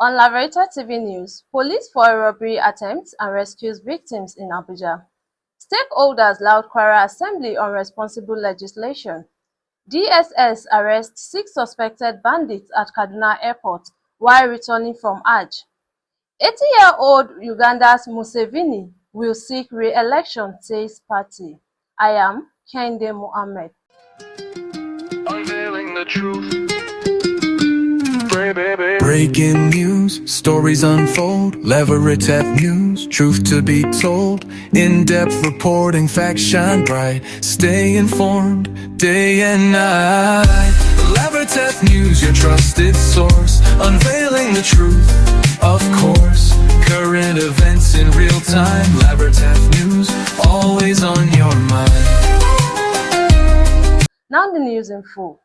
On LAVERITATV News, police for robbery attempts and rescues victims in Abuja. Stakeholders loud Kwara Assembly on responsible legislation. DSS arrests 6 suspected bandits at Kaduna Airport while returning from Hajj. 80-year-old Uganda's Museveni will seek re-election, says party. I am Kende Mohammed. Unveiling the truth. Breaking news, stories unfold, LAVERITATV News, truth to be told, in-depth reporting, facts shine bright, stay informed, day and night. LAVERITATV News, your trusted source, unveiling the truth, of course, current events in real time, LAVERITATV News, always on your mind. Now the news in full.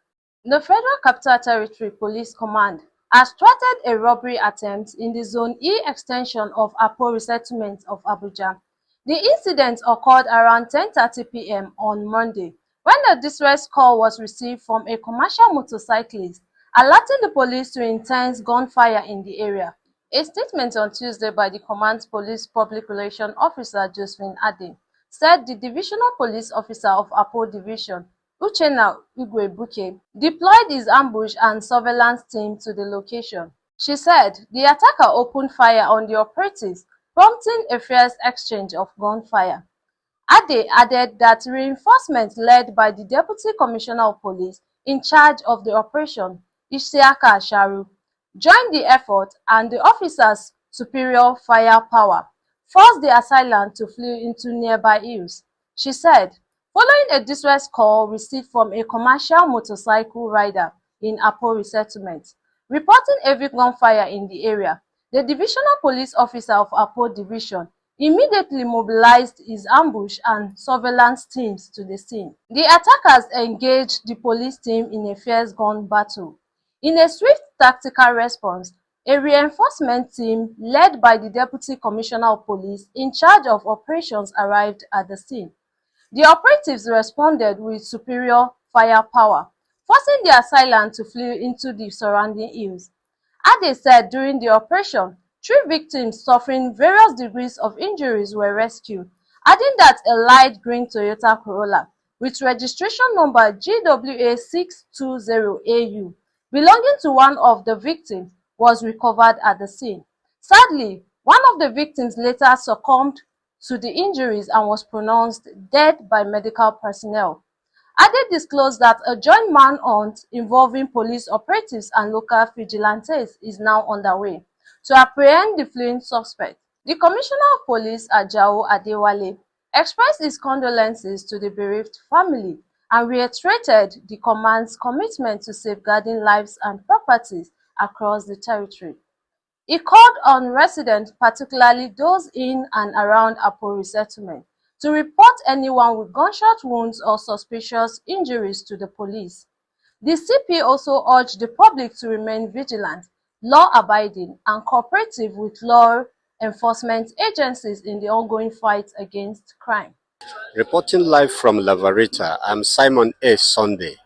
The Federal Capital Territory Police Command has thwarted a robbery attempt in the Zone E extension of Apo resettlement of Abuja. The incident occurred around 10:30 p.m. on Monday when a distress call was received from a commercial motorcyclist alerting the police to intense gunfire in the area. A statement on Tuesday by the command's police public relations officer Josephine Ade said the divisional police officer of Apo Division, Uchenna Ugwebuke, deployed his ambush and surveillance team to the location. She said the attacker opened fire on the operatives, prompting a fierce exchange of gunfire. Ade added that reinforcements led by the Deputy Commissioner of Police in charge of the operation, Isiaka Asharu, joined the effort, and the officers' superior firepower forced the assailant to flee into nearby hills. She said, following a distress call received from a commercial motorcycle rider in Apo resettlement, reporting heavy gunfire in the area, the divisional police officer of Apo Division immediately mobilized his ambush and surveillance teams to the scene. The attackers engaged the police team in a fierce gun battle. In a swift tactical response, a reinforcement team led by the Deputy Commissioner of Police in charge of operations arrived at the scene. The operatives responded with superior firepower, forcing the assailant to flee into the surrounding hills. Ade said during the operation, 3 victims suffering various degrees of injuries were rescued, adding that a light green Toyota Corolla with registration number GWA620AU belonging to one of the victims was recovered at the scene. Sadly, one of the victims later succumbed to the injuries and was pronounced dead by medical personnel. Ade disclosed that a joint manhunt involving police operatives and local vigilantes is now underway to apprehend the fleeing suspect. The Commissioner of Police, Ajao Adewale, expressed his condolences to the bereaved family and reiterated the command's commitment to safeguarding lives and properties across the territory. He called on residents, particularly those in and around Apo resettlement, to report anyone with gunshot wounds or suspicious injuries to the police. The CP also urged the public to remain vigilant, law-abiding, and cooperative with law enforcement agencies in the ongoing fight against crime. Reporting live from Laverita, I'm Simon A. Sunday.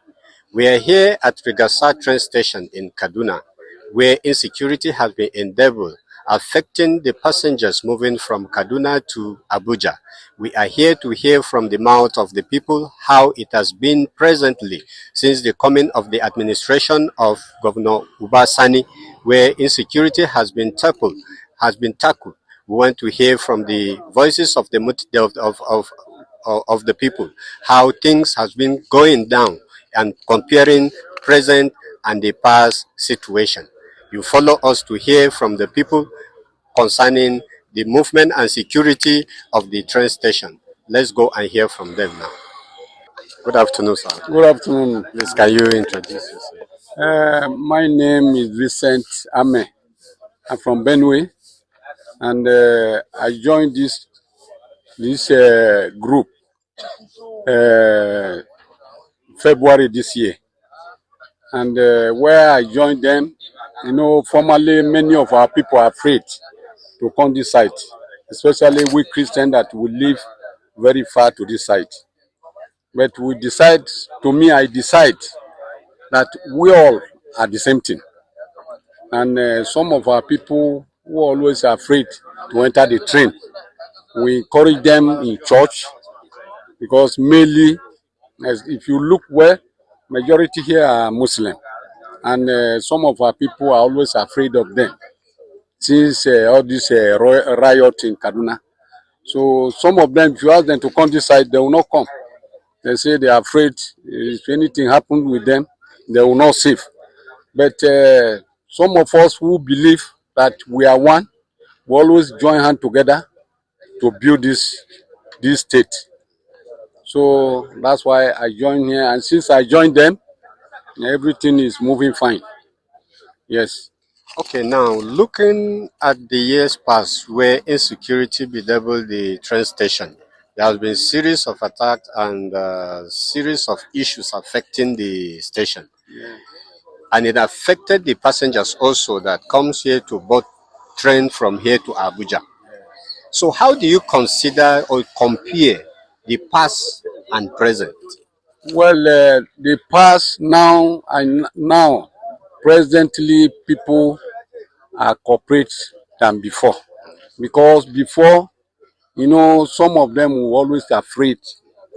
We are here at Rigasa train station in Kaduna, where insecurity has been endeavored, affecting the passengers moving from Kaduna to Abuja. We are here to hear from the mouth of the people how it has been presently since the coming of the administration of Governor Ubasani, where insecurity has been tackled. We want to hear from the voices of the people how things has been going down and comparing present and the past situation. You follow us to hear from the people concerning the movement and security of the train station. Let's go and hear from them now. Good afternoon, sir. Good afternoon. Please, can you introduce yourself? My name is Vincent Ame. I'm from Benue, and I joined this group February this year. And where I joined them, formerly many of our people are afraid to come this site, especially we Christians that we live very far to this site. But I decide that we all are the same thing. And some of our people who are always afraid to enter the train, we encourage them in church because mainly, as if you look well, majority here are Muslim, and some of our people are always afraid of them since all this riot in Kaduna. So some of them, if you ask them to come this side, they will not come. They say they are afraid if anything happens with them, they will not save. But some of us who believe that we are one, we always join hands together to build this state. So that's why I joined here, and since I joined them, everything is moving fine. Yes. Okay, now looking at the years past where insecurity bedeviled the train station, there has been series of attacks and series of issues affecting the station, and it affected the passengers also that comes here to board train from here to Abuja. So, how do you consider or compare the past and present? Well, the past now and now, presently, people are corporate than before, because before, some of them were always afraid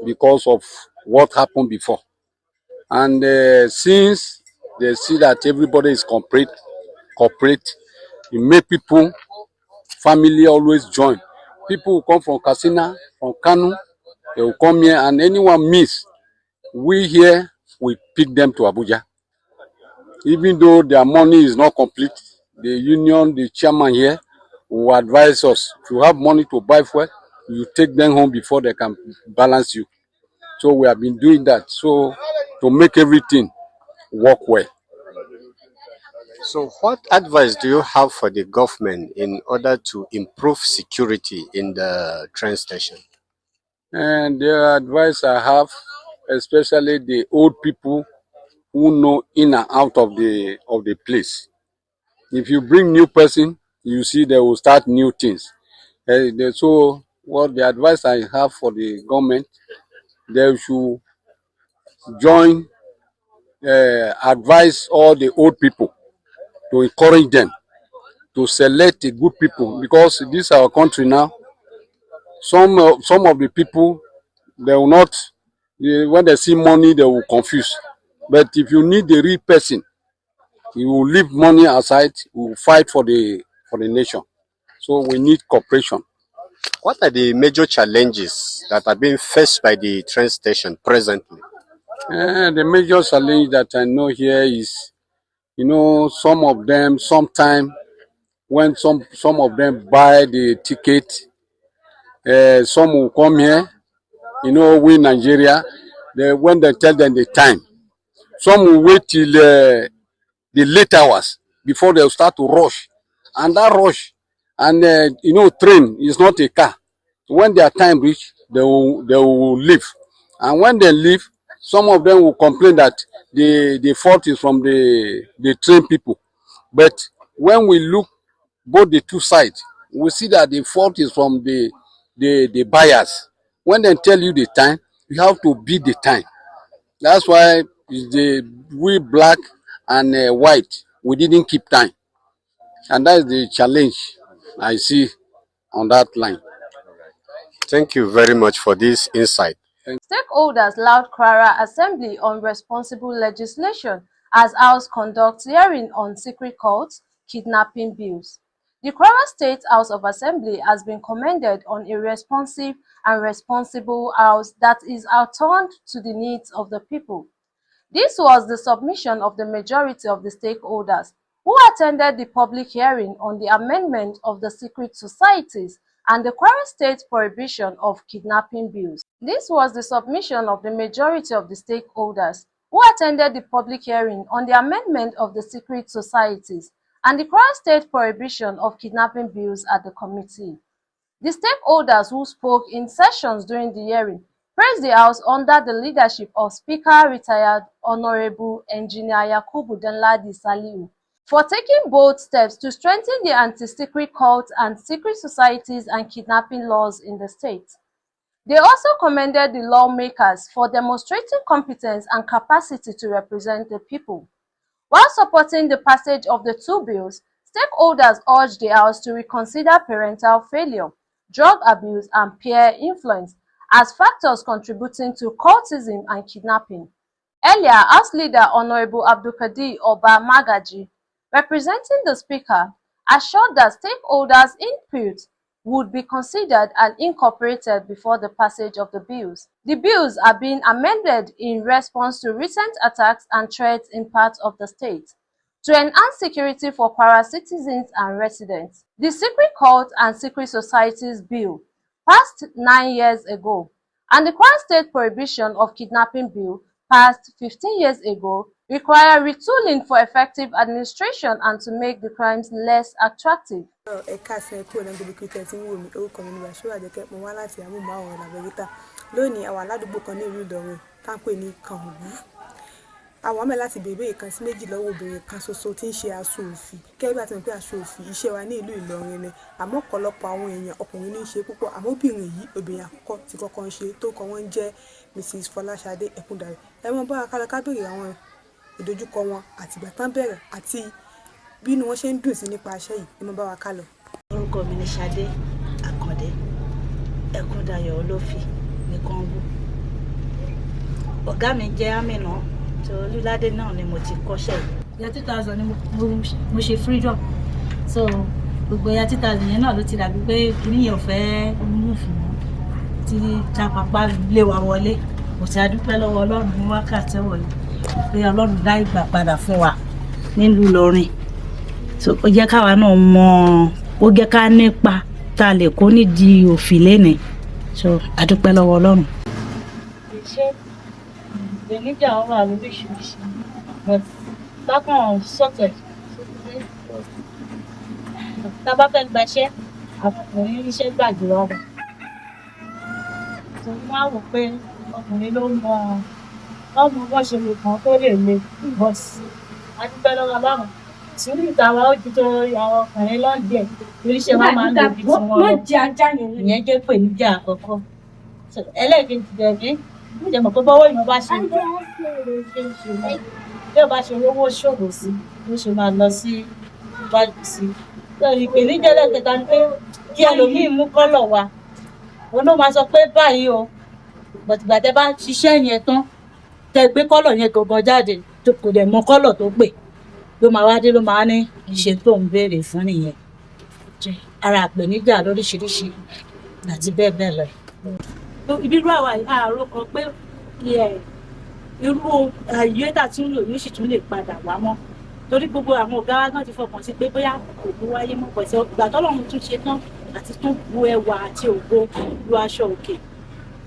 because of what happened before. And since they see that everybody is corporate, it make people, family always join. People will come from Katsina, from Kanu, they will come here, and anyone miss, we here, we pick them to Abuja. Even though their money is not complete, the union, the chairman here will advise us. If you have money to buy fuel, you take them home before they can balance you. So we have been doing that. So to make everything work well. So, what advice do you have for the government in order to improve security in the train station? And the advice I have, especially the old people who know in and out of the place. If you bring new person, you see they will start new things. So what the advice I have for the government, they should join, advise all the old people to encourage them to select the good people, because this is our country now. Some of the people, they will not, when they see money they will confuse. But if you need the real person, you will leave money aside, you will fight for the nation. So we need cooperation. What are the major challenges that are being faced by the train station presently? The major challenge that I know here is, some of them, sometime when some of them buy the ticket, some will come here, we Nigeria, when they tell them the time, some will wait till the late hours before they start to rush. And that rush, and train is not a car. When their time reach, they will leave. And when they leave, some of them will complain that the fault is from the train people. But when we look both the two sides, we see that the fault is from the buyers. When they tell you the time, you have to beat the time. That's why we black and white, we didn't keep time. And that is the challenge I see on that line. Thank you very much for this insight. Stakeholders loud Kwara Assembly on responsible legislation as House conducts hearing on secret cults, kidnapping bills. The Kwara State House of Assembly has been commended on a responsive and responsible House that is attuned to the needs of the people. This was the submission of the majority of the stakeholders who attended the public hearing on the amendment of the secret societies and the Kwara State prohibition of kidnapping bills. This was the submission of the majority of the stakeholders who attended the public hearing on the amendment of the secret societies and the Kwara State prohibition of kidnapping bills at the committee. The stakeholders who spoke in sessions during the hearing praised the House under the leadership of Speaker Retired Honorable Engineer Yakubu Danladi Saliu for taking bold steps to strengthen the anti-secret cult and secret societies and kidnapping laws in the state. They also commended the lawmakers for demonstrating competence and capacity to represent the people. While supporting the passage of the two bills, stakeholders urged the House to reconsider parental failure, drug abuse, and peer influence as factors contributing to cultism and kidnapping. Earlier, House Leader Honorable Abdulkadir Oba Magaji, representing the Speaker, assured that stakeholders' input would be considered and incorporated before the passage of the bills. The bills are being amended in response to recent attacks and threats in parts of the state to enhance security for Kwara citizens and residents. The Secret Cult and Secret Societies Bill passed 9 years ago, and the Kwara State Prohibition of Kidnapping Bill passed 15 years ago require retooling for effective administration and to make the crimes less attractive. àwọn àmọ́ láti bèbè ìkan sí méjì lọ́wọ́ obìnrin kan ṣoṣo tí ń ṣe aṣọ òfì kẹ́bí àti mọ̀ pé aṣọ òfì iṣẹ́ wa ní ìlú Ìlọrin ni àmọ́ ọ̀pọ̀lọpọ̀ àwọn èèyàn ọkùnrin ní í ṣe púpọ̀ àmọ́ obìnrin yìí obìnrin àkọ́kọ́ tí kọ́kọ́ ń ṣe tó kọ wọ́n ń jẹ́ Mrs. Fọláṣadé Ẹkúndayọ̀ ẹ mọ bá wa kálọ ká béèrè àwọn ìdojúkọ wọn àtìgbà tán bẹ̀rẹ̀ àti bí inú wọn ṣe ń dùn sí nípa aṣẹ́ yìí ẹ mọ bá wa kálọ. orúkọ mi ni Ṣadé Àkàndé Ẹkúndayọ̀ Olófì ní Kọ́ńgò. ọ̀gá mi jẹ́ Amina tó Olúládé náà ni mo ti kọ́ṣẹ́ yìí. ya 2000 ni mo ṣe freedom so gbogbo ya 2000 yẹn náà ló ti dàbí pé kìnìún yẹn ò fẹ́ mú fún wọn tí jápapá lé wa wọlé kò sí adúpẹ́ lọ́wọ́ Ọlọ́run ní wákàtí wọlé pé Ọlọ́run dá ìgbà padà fún wa nílùú Ìlọrin so ó jẹ́ káwa náà mọ̀ ó jẹ́ ká nípa tá a lè kó nídìí òfin lẹ́nìí so adúpẹ́ lọ́wọ́ Ọlọ́run. ìpèníjà wà lóríṣiríṣi but bákan sọ̀tẹ̀ tá a bá fẹ́ gbaṣẹ́ ọkùnrin iṣẹ́ gbàgbé ọ̀rọ̀ tó wá wò pé ọkùnrin ló mọ ọmọ bó ṣe lè kàn tó lè le bọ́ọ̀sì adúpẹ́ lọ́wọ́ Ọlọ́run sùúrù ìtawà ó ju tó àwọn ọkùnrin lọ́ọ̀dẹ̀ oríṣẹ́ wa máa ń lò bí tí wọ́n lọ ìyẹn jẹ́ ìpèníjà àkọ́kọ́ ẹlẹ́ẹ̀kejì dẹ̀bí níjẹ́ mọ̀ pé bọ́wọ́ ìmọ̀ bá ṣe bí ó bá ṣe owó ṣòro sí ló ṣe máa lọ sí iwájú sí ìpèníjà ẹlẹ́ẹ̀kẹta ni pé kí ẹlòmíì mú kọ́lọ̀ wa òun ló máa sọ pé báyìí o bọ̀tìgbà tẹ bá ṣiṣẹ́ yẹn tán tẹ gbé kọ́lọ̀ yẹn gangan jáde kò dẹ̀ mọ kọ́lọ̀ tó pè ló máa wá dé ló máa ní ìṣe tó ń béèrè fún nìyẹn ara ìpèníjà lóríṣiríṣi àti bẹ́ẹ̀ bẹ́ẹ̀ lọ. ìbírú àwa àárò kan pé irú ayé tá a tún lò yóò sì tún lè padà wá mọ́ torí gbogbo àwọn ọ̀gá wa náà ti fọkàn sí pé bóyá kò ní wáyé mọ́ pẹ̀sẹ̀ ìgbà tọ́lọ́run tún ṣe tán àti tún bu ẹwà àti ògo lu aṣọ òkè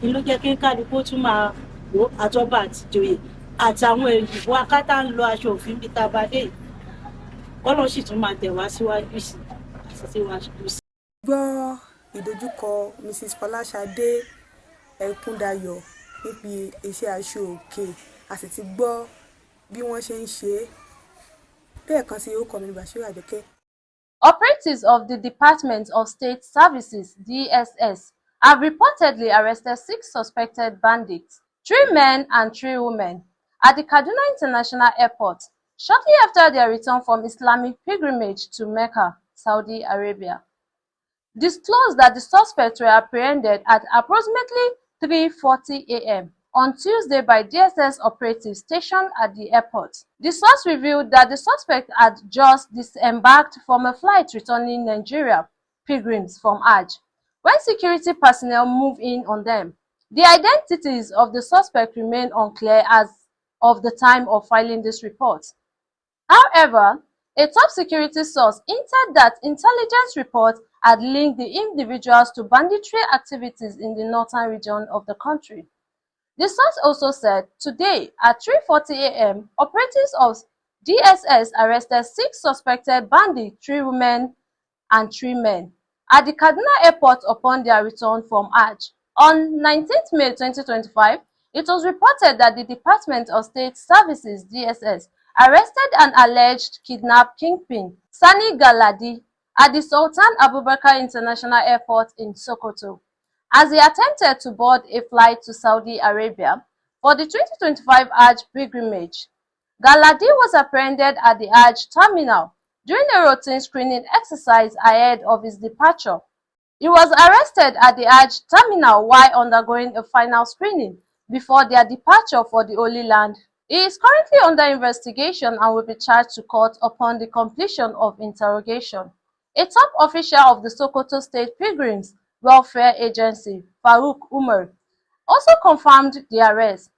ni ló jẹ́ kí kálukú tún máa wò àtọ́ba àti ìjòyè àtàwọn èèyàn akátá ń lo aṣọ òfin bíi tá a bá dé yìí Ọlọ́run sì tún máa tẹ̀ wá síwájú sí àti síwájú sí. gbọ́ ìdojúkọ Mrs. Fọláṣadé Ẹkúndayọ̀ níbi iṣẹ́ aṣọ òkè a sì ti gbọ́ bí wọ́n ṣe ń ṣe é bẹ́ẹ̀ kan sí orúkọ mi ní Bashir Adeke. Operatives of the Department of State Services (DSS) have reportedly arrested 6 suspected bandits, 3 men and 3 women, at the Kaduna International Airport shortly after their return from Islamic pilgrimage to Mecca, Saudi Arabia. Disclosed that the suspects were apprehended at approximately 3:40 a.m. on Tuesday by DSS operatives stationed at the airport. The source revealed that the suspect had just disembarked from a flight returning Nigeria pilgrims from Hajj when security personnel moved in on them. The identities of the suspect remain unclear as of the time of filing this report. However, a top security source hinted that intelligence reports had linked the individuals to banditry activities in the northern region of the country. The source also said, today at 3:40 a.m., operatives of DSS arrested 6 suspected bandits, 3 women and 3 men, at the Kaduna airport upon their return from Hajj. On 19th May 2025, it was reported that the Department of State Services (DSS) arrested an alleged kidnapped kingpin, Sani Galadi, at the Sultan Abubakar International Airport in Sokoto, as he attempted to board a flight to Saudi Arabia for the 2025 Hajj pilgrimage. Galadi was apprehended at the Hajj terminal during a routine screening exercise ahead of his departure. He was arrested at the Hajj terminal while undergoing a final screening before their departure for the Holy Land. He is currently under investigation and will be charged to court upon the completion of interrogation. A top official of the Sokoto State Pilgrims Welfare Agency, Farouk Umar, also confirmed the arrest,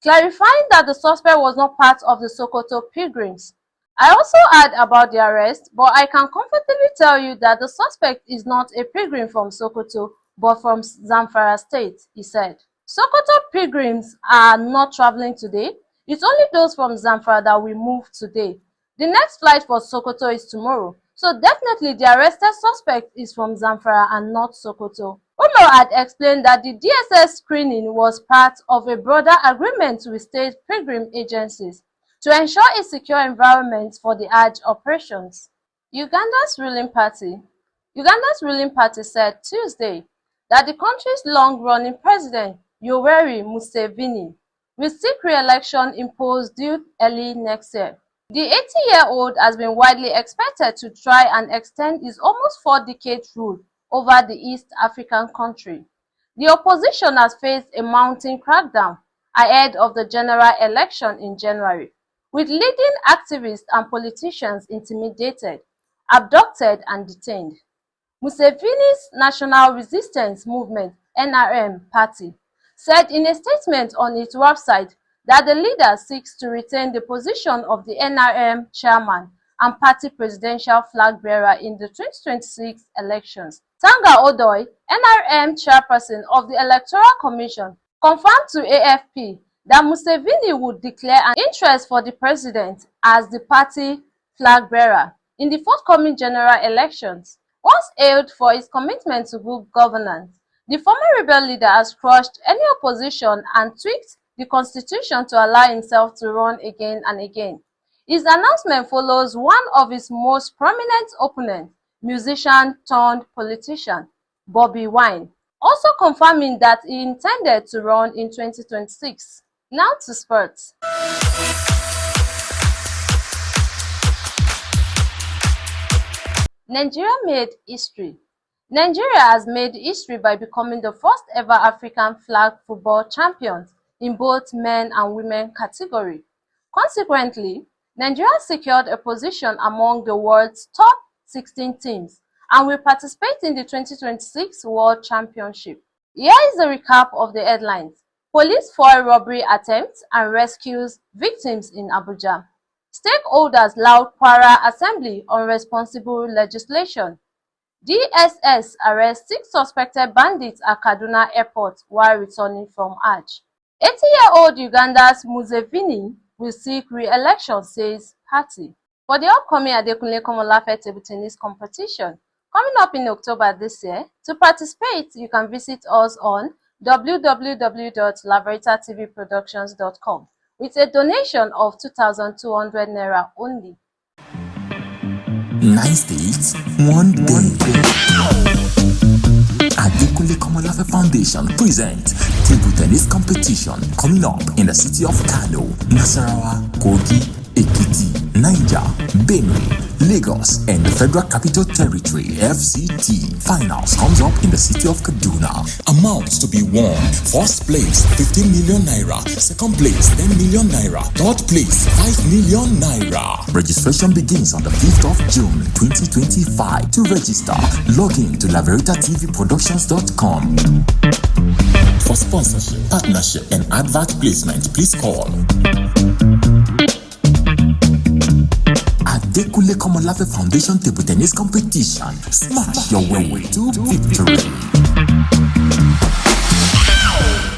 clarifying that the suspect was not part of the Sokoto pilgrims. I also heard about the arrest, but I can comfortably tell you that the suspect is not a pilgrim from Sokoto, but from Zamfara State, he said. Sokoto pilgrims are not traveling today. It's only those from Zamfara that will move today. The next flight for Sokoto is tomorrow, so definitely the arrested suspect is from Zamfara and not Sokoto. Umar had explained that the DSS screening was part of a broader agreement with state pilgrim agencies to ensure a secure environment for the Hajj operations. Uganda's ruling party said Tuesday that the country's long-running president, Yoweri Museveni, will seek re-election imposed due early next year. The 80-year-old has been widely expected to try and extend his almost 4-decade rule over the East African country. The opposition has faced a mounting crackdown ahead of the general election in January, with leading activists and politicians intimidated, abducted and detained. Museveni's National Resistance Movement (NRM) party said in a statement on its website that the leader seeks to retain the position of the NRM chairman and party presidential flag bearer in the 2026 elections. Tanga Odoi, NRM chairperson of the Electoral Commission, confirmed to AFP that Museveni would declare an interest for the president as the party flag bearer in the forthcoming general elections. Once hailed for his commitment to good governance, the former rebel leader has crushed any opposition and tweaked the constitution to allow himself to run again and again. His announcement follows one of his most prominent opponents, musician turned politician, Bobby Wine, also confirming that he intended to run in 2026. Now to sports. Nigeria made history. Nigeria has made history by becoming the first ever African flag football champions in both men and women category. Consequently, Nigeria secured a position among the world's top 16 teams and will participate in the 2026 World Championship. Here is a recap of the headlines. Police foil robbery attempts and rescues victims in Abuja. Stakeholders laud Kwara Assembly on responsible legislation. DSS arrests 6 suspected bandits at Kaduna Airport while returning from Hajj. 80-year-old Uganda's Museveni will seek re-election, says party. For the upcoming Adekunle Komolafe table tennis competition, coming up in October this year, to participate, you can visit us on www.LAVERITATVProductions.com with a donation of 2,200 naira only. 9 states, 1 day. Adekunle Komolafe Foundation presents table tennis competition coming up in the city of Kano, Nasarawa, Kogi, Ekiti, Niger, Benue, Lagos, and the Federal Capital Territory (FCT). Finals comes up in the city of Kaduna. Amounts to be won: first place 15 million naira, second place 10 million naira, third place 5 million naira. Registration begins on the 5th of June 2025. To register, log in to LAVERITATVProductions.com. For sponsorship, partnership, and advert placement, please call Adekunle Komolafe Foundation Table Tennis Competition. Smash your way to victory.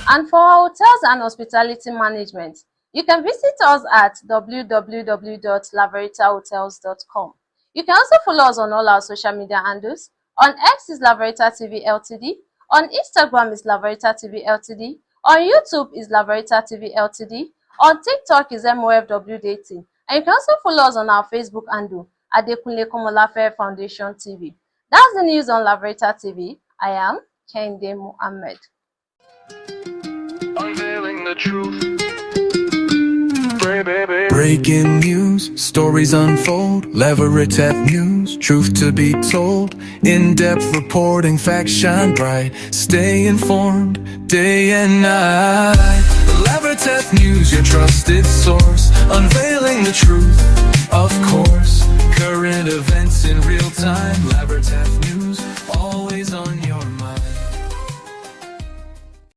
And for our hotels and hospitality management, you can visit us at www.laveritahotels.com. You can also follow us on all our social media handles. On X is LAVERITATV Ltd. On Instagram is LAVERITATV Ltd. On YouTube is LAVERITATV Ltd. On TikTok is MOFW Dating. And you can also follow us on our Facebook handle, Adekunle Komolafe Foundation TV. That's the news on Laverita TV. I am Kende Muhammad. Unveiling the truth. Breaking news, stories unfold, LAVERITAV news, truth to be told. In-depth reporting, facts shine bright. Stay informed, day and night. LAVERITAV news, your trusted source, unveiling the truth, of course. Current events in real time, LAVERITAV